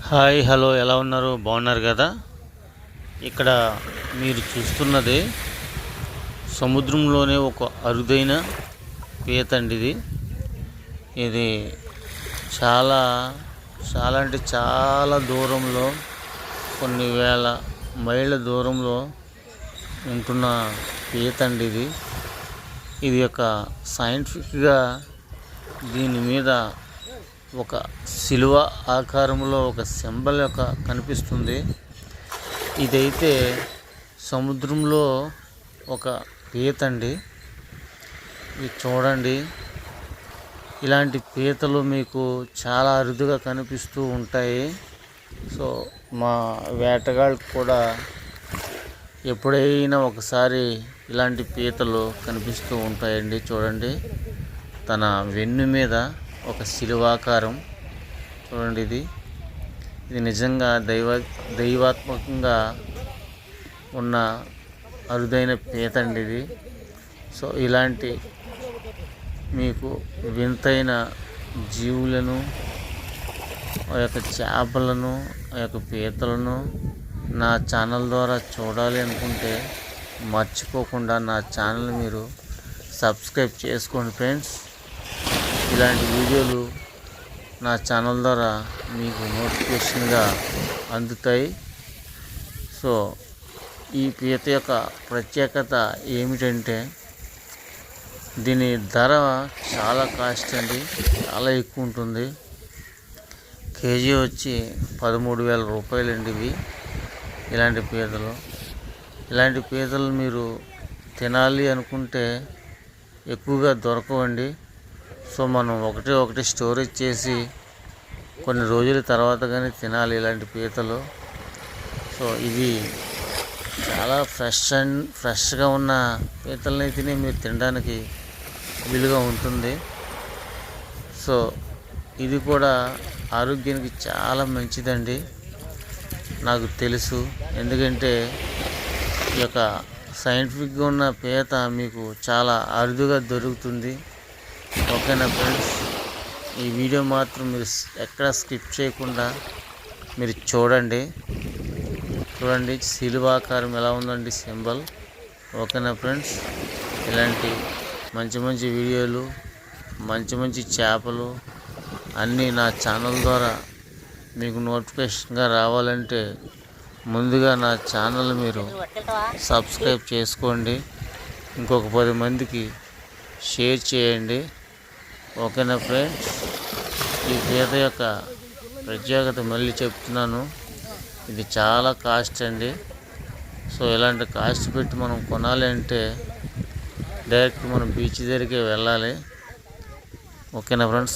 Hi hello ఎలా ఉన్నారు? బాగున్నారు కదా? ఇక్కడ మీరు చూస్తున్నది సముద్రంలోనే ఒక అరుదైన పీత అండి. ఇది చాలా చాలా అంటే చాలా దూరంలో, కొన్ని వేల మైళ్ళ దూరంలో ఉంటున్న పీత అండి. ఇది ఒక సైంటిఫిక్గా దీని మీద ఒక శిలువ ఆకారంలో ఒక సింబల్ యొక్క కనిపిస్తుంది. ఇదైతే సముద్రంలో ఒక పీత అండి. ఇది చూడండి, ఇలాంటి పీతలు మీకు చాలా అరుదుగా కనిపిస్తూ ఉంటాయి. సో మా వేటగాళ్ళకు కూడా ఎప్పుడైనా ఒకసారి ఇలాంటి పీతలు కనిపిస్తూ ఉంటాయండి. చూడండి, తన వెన్ను మీద ఒక శిలువాకారం చూడండి. ఇది నిజంగా దైవాత్మకంగా ఉన్న అరుదైన పీత అండి ఇది. సో ఇలాంటి మీకు వింతైన జీవులను, ఆ యొక్క చేపలను, ఆ యొక్క పీతలను నా ఛానల్ ద్వారా చూడాలి అనుకుంటే మర్చిపోకుండా నా ఛానల్ మీరు సబ్స్క్రైబ్ చేసుకోండి ఫ్రెండ్స్. ఇలాంటి వీడియోలు నా ఛానల్ ద్వారా మీకు నోటిఫికేషన్గా అందుతాయి. సో ఈ పీత యొక్క ప్రత్యేకత ఏమిటంటే దీని ధర చాలా కాస్ట్ అండి, చాలా ఎక్కువ ఉంటుంది. కేజీ వచ్చి 13,000 రూపాయలండి ఇవి. ఇలాంటి పీతలు మీరు తినాలి అనుకుంటే ఎక్కువగా దొరకవండి. సో మనం ఒకటి స్టోరేజ్ చేసి కొన్ని రోజుల తర్వాత కానీ తినాలి ఇలాంటి పీతలు. సో ఇవి చాలా ఫ్రెష్గా ఉన్న పీతలని తిని మీరు తినడానికి వీలుగా ఉంటుంది. సో ఇది కూడా ఆరోగ్యానికి చాలా మంచిదండి, నాకు తెలుసు. ఎందుకంటే ఈ యొక్క సైంటిఫిక్గా ఉన్న పీత మీకు చాలా అరుదుగా దొరుకుతుంది. ఓకేనా ఫ్రెండ్స్, ఈ వీడియో మాత్రం మీరు ఎక్కడ స్కిప్ చేయకుండా మీరు చూడండి. శిలువాకారం ఎలా ఉందండి సింబల్. ఓకేనా ఫ్రెండ్స్, ఇలాంటి మంచి మంచి వీడియోలు, మంచి చేపలు అన్నీ నా ఛానల్ ద్వారా మీకు నోటిఫికేషన్గా రావాలంటే ముందుగా నా ఛానల్ మీరు సబ్స్క్రైబ్ చేసుకోండి. ఇంకొక 10 మందికి షేర్ చేయండి. ఓకేనా ఫ్రెండ్స్, ఈ పీత యొక్క ప్రత్యేకత మళ్ళీ చెప్తున్నాను, ఇది చాలా కాస్ట్ అండి. సో ఇలాంటి కాస్ట్ పెట్టి మనం కొనాలి అంటే డైరెక్ట్ మనం బీచ్ దగ్గరికి వెళ్ళాలి. ఓకేనా ఫ్రెండ్స్.